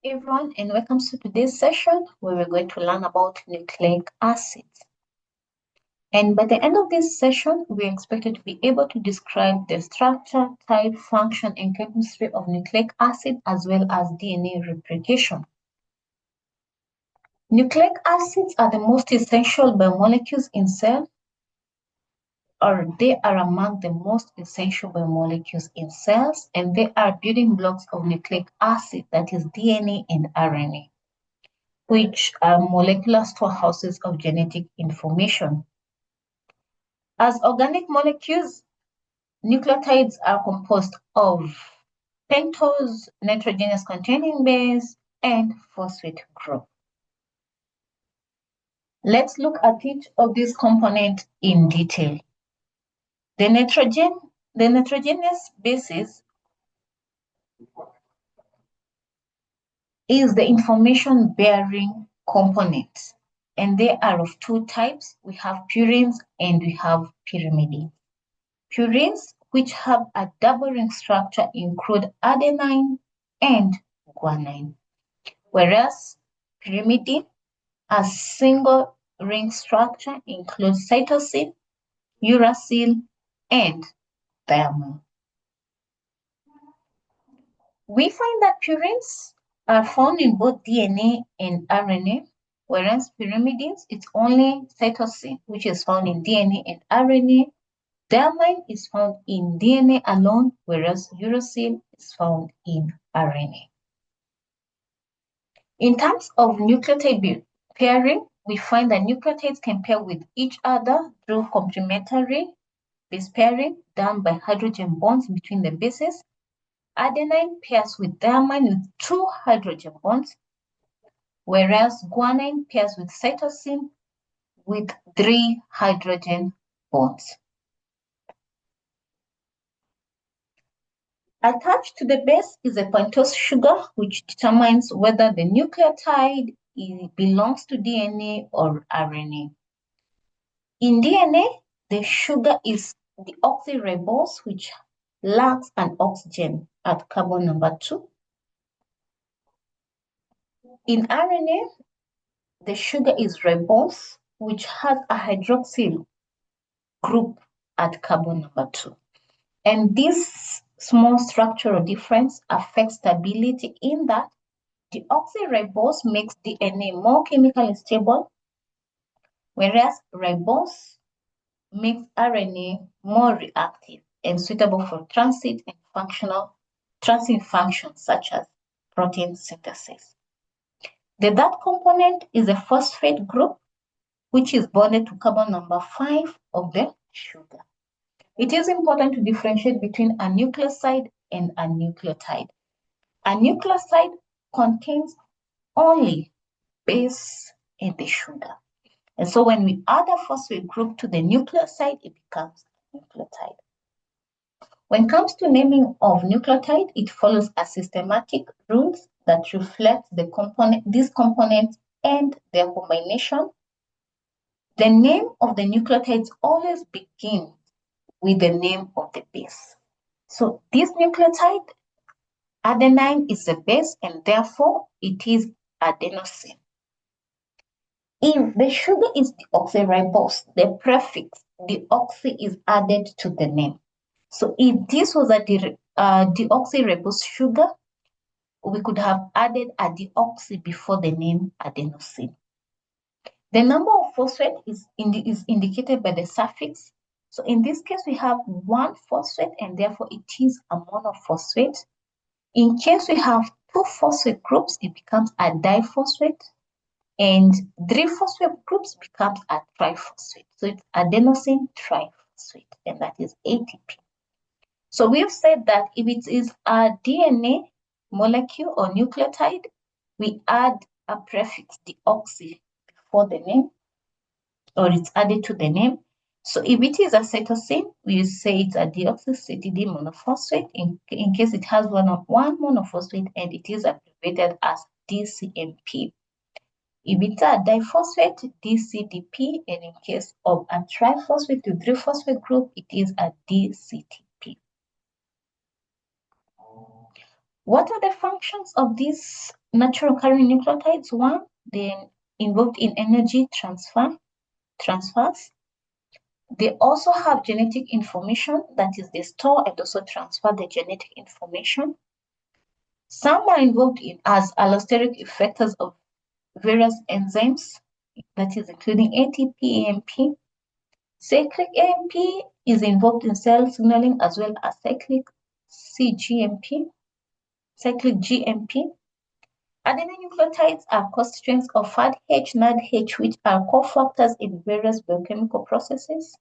everyone, and welcome to today's session where we're going to learn about nucleic acids. And by the end of this session, we're expected to be able to describe the structure, type, function, and chemistry of nucleic acid as well as DNA replication. Nucleic acids are the most essential biomolecules in cells, or they are among the most essential biomolecules in cells, and they are building blocks of nucleic acid, that is DNA and RNA, which are molecular storehouses of genetic information. As organic molecules, nucleotides are composed of pentose, nitrogenous containing base, and phosphate group. Let's look at each of these components in detail. The nitrogenous basis is the information-bearing component, and they are of two types. We have purines and we have pyrimidines. Purines, which have a double ring structure, include adenine and guanine, whereas pyrimidine, a single ring structure, includes cytosine, uracil, and thiamine. We find that purines are found in both DNA and RNA, whereas pyrimidines, it's only cytosine, which is found in DNA and RNA. Thiamine is found in DNA alone, whereas uracil is found in RNA. In terms of nucleotide pairing, we find that nucleotides can pair with each other through complementary base pairing done by hydrogen bonds between the bases. Adenine pairs with thiamine with 2 hydrogen bonds, whereas guanine pairs with cytosine with 3 hydrogen bonds. Attached to the base is a pentose sugar, which determines whether the nucleotide belongs to DNA or RNA. In DNA, the sugar is the oxyribose, which lacks an oxygen at carbon number 2. In RNA, the sugar is ribose, which has a hydroxyl group at carbon number 2. And this small structural difference affects stability in that the oxyribose makes DNA more chemically stable, whereas ribose makes RNA more reactive and suitable for transit functions such as protein synthesis. The third component is a phosphate group, which is bonded to carbon number 5 of the sugar. It is important to differentiate between a nucleoside and a nucleotide. A nucleoside contains only base and the sugar. And so when we add a phosphate group to the nucleoside, it becomes a nucleotide. When it comes to naming of nucleotide, it follows a systematic rules that reflect these components and their combination. The name of the nucleotides always begins with the name of the base. So this nucleotide, adenine, is the base, and therefore it is adenosine. If the sugar is deoxyribose, the prefix deoxy is added to the name. So if this was a deoxyribose sugar, we could have added a deoxy before the name adenosine. The number of phosphate is indicated by the suffix. So in this case, we have 1 phosphate, and therefore it is a monophosphate. In case we have 2 phosphate groups, it becomes a diphosphate, and 3 phosphate groups becomes a triphosphate. So it's adenosine triphosphate, and that is ATP. So we've said that if it is a DNA molecule or nucleotide, we add a prefix deoxy before the name, or it's added to the name. So if it is a cytosine, we say it's a deoxycytidine monophosphate in case it has one monophosphate, and it is abbreviated as DCMP. If it's a diphosphate, DCDP, and in case of a triphosphate to 3-phosphate group, it is a DCTP. What are the functions of these natural occurring nucleotides. One, they're involved in energy transfers. They also have genetic information, that is, they store and also transfer the genetic information. Some are involved in as allosteric effectors of various enzymes, that is, including ATP, AMP. Cyclic AMP is involved in cell signaling as well as cyclic CGMP, cyclic GMP. Adeноnucleotides are constituents of FADH, NADH, which are cofactors in various biochemical processes.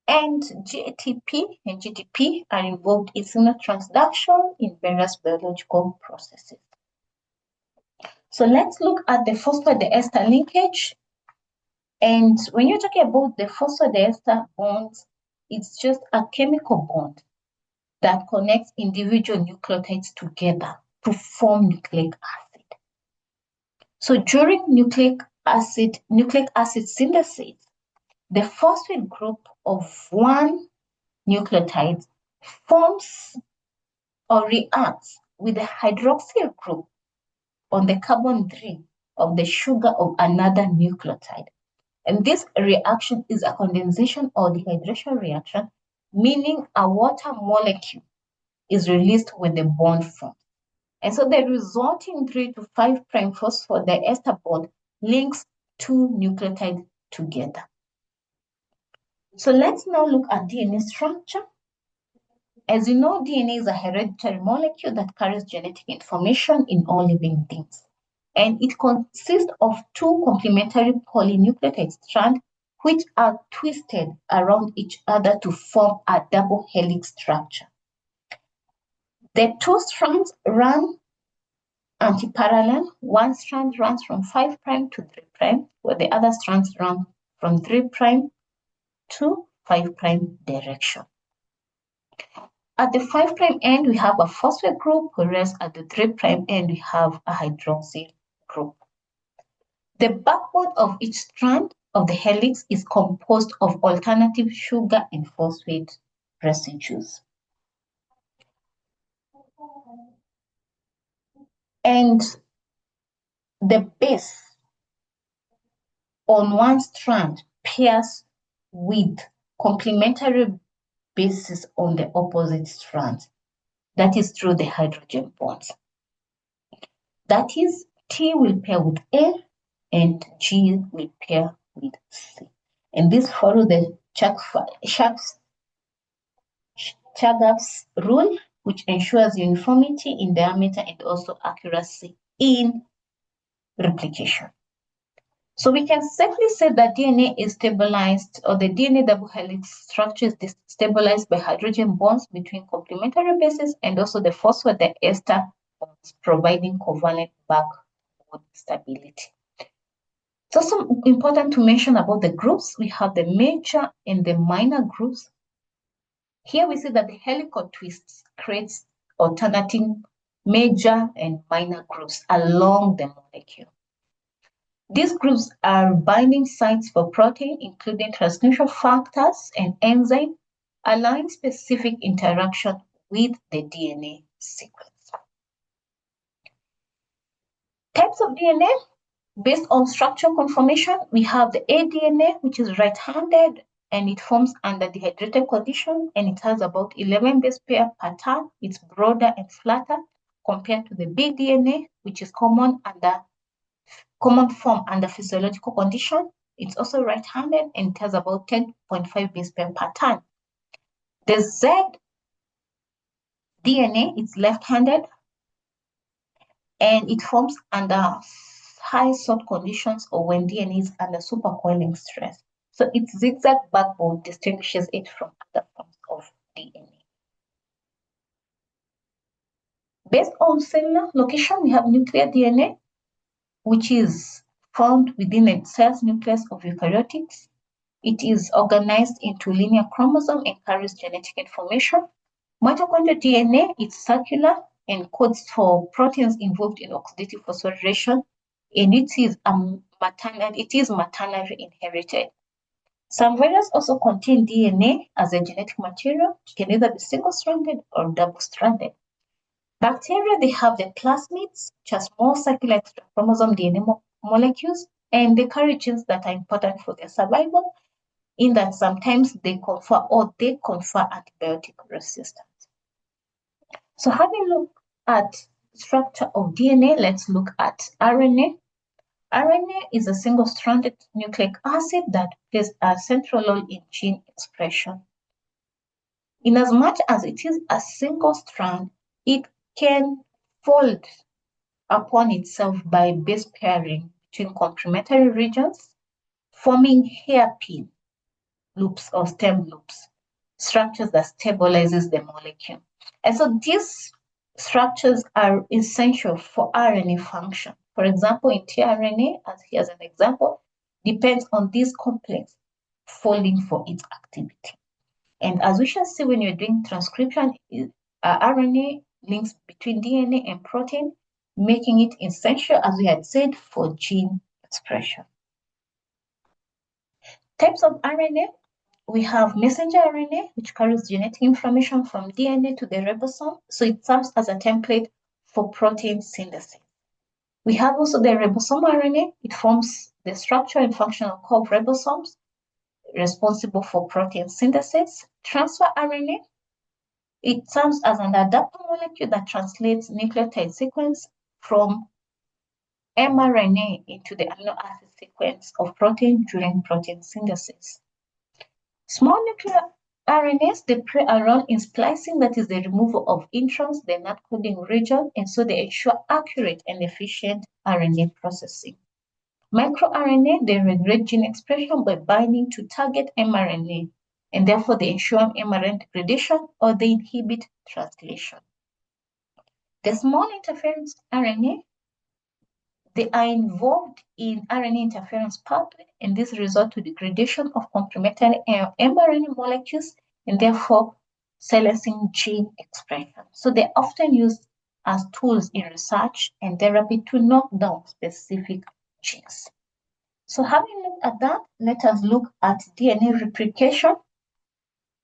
And GATP and GDP are involved in signal transduction in various biological processes. So let's look at the phosphodiester linkage. And when you're talking about the phosphodiester bonds, it's just a chemical bond that connects individual nucleotides together to form nucleic acid. So during nucleic acid synthesis, the phosphate group of one nucleotide forms or reacts with the hydroxyl group on the carbon 3 of the sugar of another nucleotide. And this reaction is a condensation or dehydration reaction, meaning a water molecule is released when the bond forms. And so the resulting 3 to 5' phosphodiester bond links two nucleotides together. So let's now look at DNA structure. As you know, DNA is a hereditary molecule that carries genetic information in all living things. And it consists of two complementary polynucleotide strands which are twisted around each other to form a double helix structure. The two strands run antiparallel. One strand runs from 5' to 3', where the other strands run from 3' to 5' direction. At the 5' end, we have a phosphate group, whereas at the 3' end, we have a hydroxyl group. The backbone of each strand of the helix is composed of alternative sugar and phosphate residues. And the base on one strand pairs with complementary bases on the opposite strands. That is through the hydrogen bonds. That is, T will pair with A and G will pair with C. And this follows the Chagaf's rule, which ensures uniformity in diameter and also accuracy in replication. So we can safely say that DNA is stabilized, or the DNA double helix structure is stabilized by hydrogen bonds between complementary bases and also the phosphodiester bonds, providing covalent backbone stability. It's also important to mention about the groups. We have the major and the minor groups. Here we see that the helical twists creates alternating major and minor groups along the molecule. These groups are binding sites for protein, including transcription factors and enzymes, allowing specific interaction with the DNA sequence. Types of DNA. Based on structural conformation, we have the aDNA, which is right-handed, and it forms under dehydrated condition, and it has about 11 base pair per turn. It's broader and flatter compared to the bDNA, which is common form under physiological condition. It's also right-handed, and it has about 10.5 base pair per turn. The zDNA is left-handed, and it forms under high salt conditions or when DNA is under supercoiling stress. So its zigzag backbone distinguishes it from other forms of DNA. Based on cellular location, we have nuclear DNA, which is found within a cell's nucleus of eukaryotes. It is organized into linear chromosomes and carries genetic information. Mitochondrial DNA is circular and codes for proteins involved in oxidative phosphorylation, and it is maternally inherited. Some viruses also contain DNA as a genetic material. It can either be single-stranded or double-stranded. Bacteria, they have the plasmids, which are small circular extrachromosome DNA molecules, and they carry genes that are important for their survival, in that sometimes they confer antibiotic resistance. So having looked at structure of DNA, let's look at RNA. RNA is a single-stranded nucleic acid that plays a central role in gene expression. Inasmuch as it is a single strand, it can fold upon itself by base pairing between complementary regions, forming hairpin loops or stem loops, structures that stabilizes the molecule. And so these structures are essential for RNA function. For example, in tRNA, as here's an example, depends on this complex folding for its activity. And as we shall see when you're doing transcription, RNA links between DNA and protein, making it essential, as we had said, for gene expression. Types of RNA, we have messenger RNA, which carries genetic information from DNA to the ribosome, so it serves as a template for protein synthesis. We have also the ribosome RNA. It forms the structure and functional core of ribosomes, responsible for protein synthesis. Transfer RNA, it serves as an adapter molecule that translates nucleotide sequence from mRNA into the amino acid sequence of protein during protein synthesis. Small nuclear RNAs, they play a role in splicing, that is the removal of introns, the not coding region, and so they ensure accurate and efficient RNA processing. MicroRNA, they regulate gene expression by binding to target mRNA, and therefore they ensure mRNA degradation or they inhibit translation. The small interference RNA, they are involved in RNA interference pathway, and this results to degradation of complementary mRNA molecules and therefore silencing gene expression. So they're often used as tools in research and therapy to knock down specific genes. So having looked at that, let us look at DNA replication.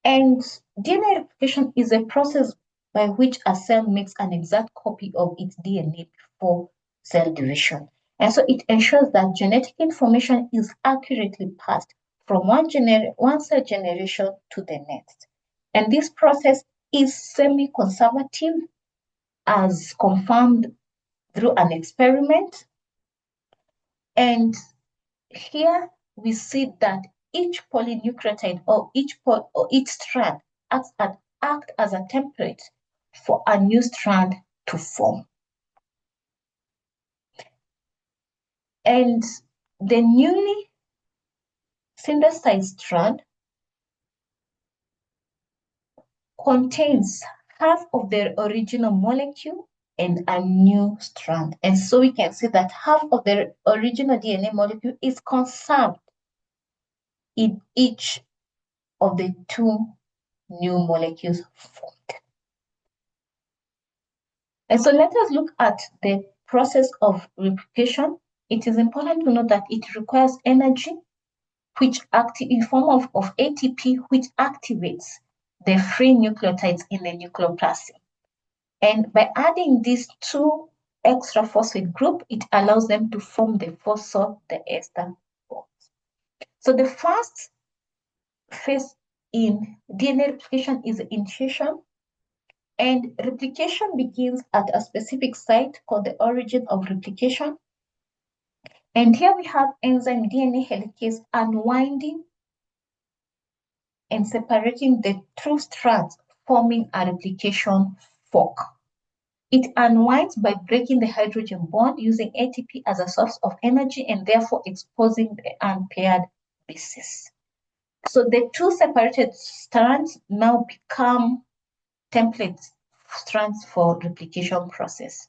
And DNA replication is a process by which a cell makes an exact copy of its DNA before cell division. And so it ensures that genetic information is accurately passed from one cell generation to the next. And this process is semi-conservative, as confirmed through an experiment. And here we see that each polynucleotide or each strand acts as a template for a new strand to form. And the newly synthesized strand contains half of the original molecule and a new strand. And so we can see that half of the original DNA molecule is conserved in each of the two new molecules formed. And so let us look at the process of replication. It is important to note that it requires energy, which in form of ATP, which activates the free nucleotides in the nucleoplasm. And by adding these two extra phosphate group, it allows them to form the phosphate, the ester bonds. So the first phase in DNA replication is initiation, and replication begins at a specific site called the origin of replication. And here we have enzyme DNA helicase unwinding and separating the two strands, forming a replication fork. It unwinds by breaking the hydrogen bond using ATP as a source of energy and therefore exposing the unpaired bases. So the two separated strands now become template strands for replication process.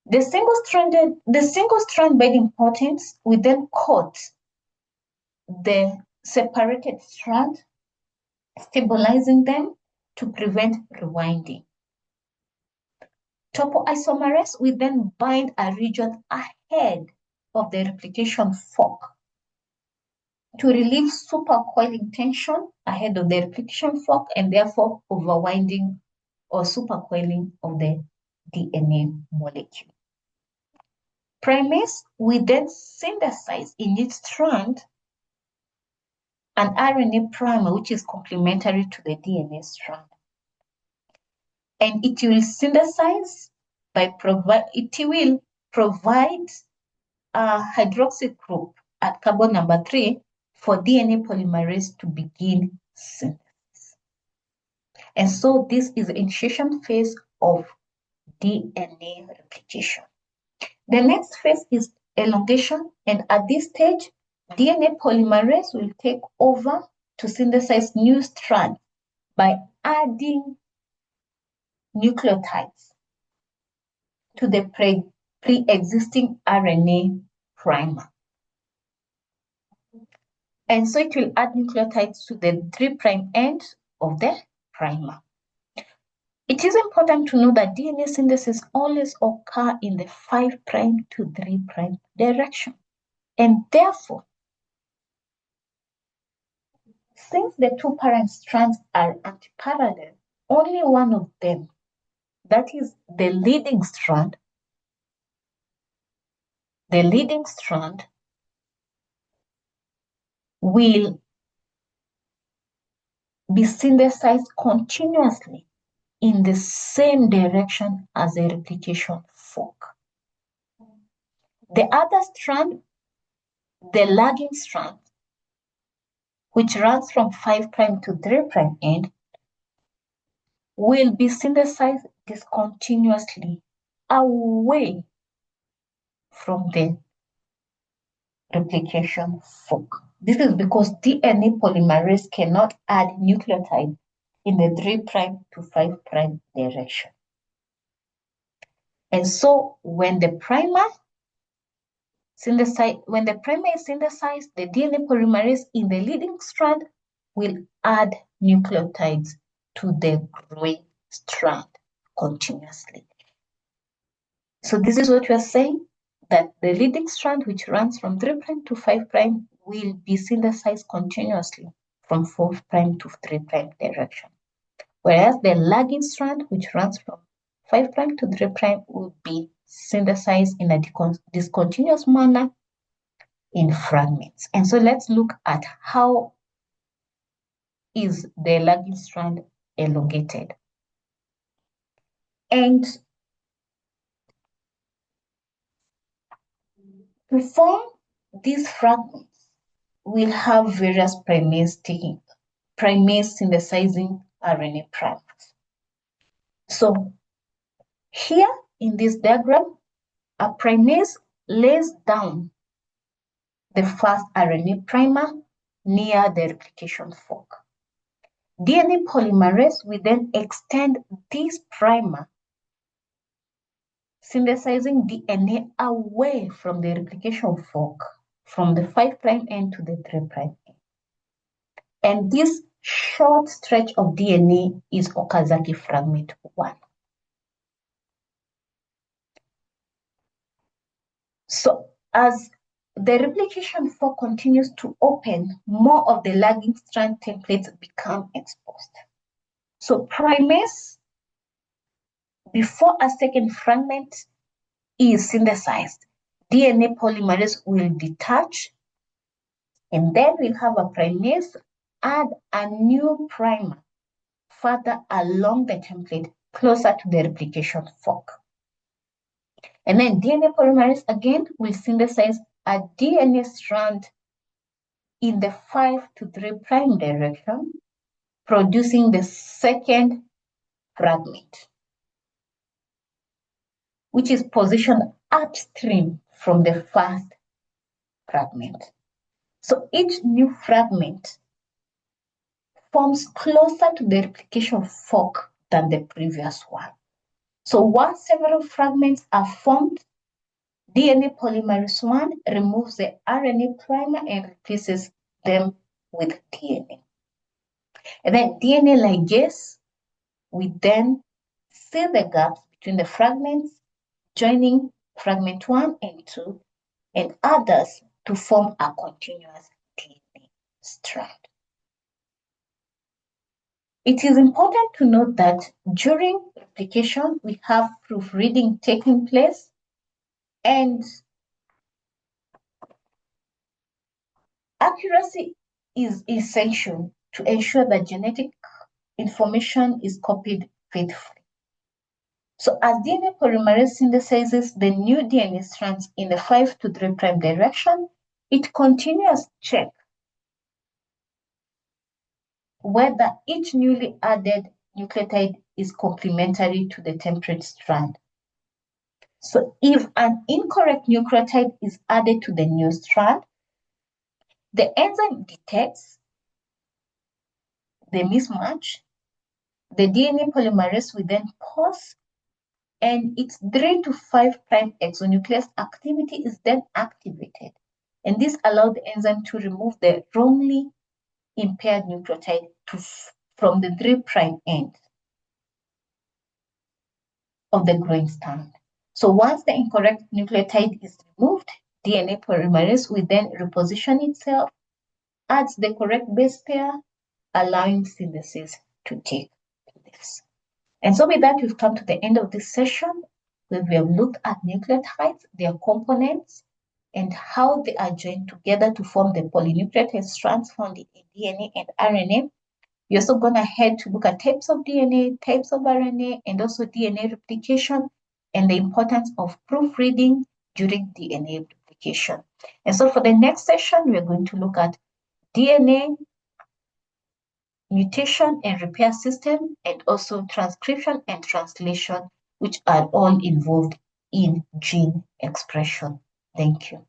The single strand binding proteins will then coat the separated strand, stabilizing them to prevent rewinding. Topoisomerase will then bind a region ahead of the replication fork to relieve supercoiling tension ahead of the replication fork and therefore overwinding or supercoiling of the DNA molecule. Primase will then synthesize in its strand an RNA primer which is complementary to the DNA strand. And it will synthesize it will provide a hydroxy group at carbon number 3 for DNA polymerase to begin synthesis. And so this is the initiation phase of DNA replication. The next phase is elongation, and at this stage, DNA polymerase will take over to synthesize new strands by adding nucleotides to the pre-existing RNA primer. And so it will add nucleotides to the 3' end of the primer. It is important to know that DNA synthesis always occurs in the 5' to 3' direction. And therefore, since the two parent strands are antiparallel, only one of them, that is the leading strand, will be synthesized continuously in the same direction as the replication fork. The other strand, the lagging strand, which runs from 5' to 3' end, will be synthesized discontinuously away from the replication fork. This is because DNA polymerase cannot add nucleotide in the 3' to 5' direction. And so when the primer is synthesized, the DNA polymerase in the leading strand will add nucleotides to the growing strand continuously. So this is what we are saying, that the leading strand, which runs from 3' to 5', will be synthesized continuously from 4' to 3' direction. Whereas the lagging strand, which runs from 5' to 3', will be synthesized in a discontinuous manner in fragments. And so let's look at how is the lagging strand elongated. And to form these fragments, we'll have various primase synthesizing RNA primers. So here in this diagram, a primase lays down the first RNA primer near the replication fork. DNA polymerase will then extend this primer, synthesizing DNA away from the replication fork, from the 5' end to the 3' end. And this short stretch of DNA is Okazaki fragment 1. So as the replication fork continues to open, more of the lagging strand templates become exposed. So primase, before a second fragment is synthesized, DNA polymerase will detach, and then we'll have a primase add a new primer further along the template closer to the replication fork. And then DNA polymerase again will synthesize a DNA strand in the 5' to 3' direction, producing the second fragment, which is positioned upstream from the first fragment. So each new fragment forms closer to the replication fork than the previous one. So once several fragments are formed, DNA polymerase 1 removes the RNA primer and replaces them with DNA. And then DNA ligase will then fill the gaps between the fragments, joining fragment 1 and 2 and others to form a continuous DNA strand. It is important to note that during replication, we have proofreading taking place, and accuracy is essential to ensure that genetic information is copied faithfully. So as DNA polymerase synthesizes the new DNA strands in the 5 to 3' direction, it continues to check whether each newly added nucleotide is complementary to the template strand. So if an incorrect nucleotide is added to the new strand, the enzyme detects the mismatch. The DNA polymerase will then pause, and its 3 to 5' exonuclease activity is then activated. And this allows the enzyme to remove the wrongly impaired nucleotide from the 3' end of the growing strand. So once the incorrect nucleotide is removed, DNA polymerase will then reposition itself, adds the correct base pair, allowing synthesis to take place. And so with that, we've come to the end of this session where we have looked at nucleotides, their components, and how they are joined together to form the polynucleotide strands found in DNA and RNA. We're also going ahead to look at types of DNA, types of RNA, and also DNA replication, and the importance of proofreading during DNA replication. And so for the next session, we're going to look at DNA mutation and repair system, and also transcription and translation, which are all involved in gene expression. Thank you.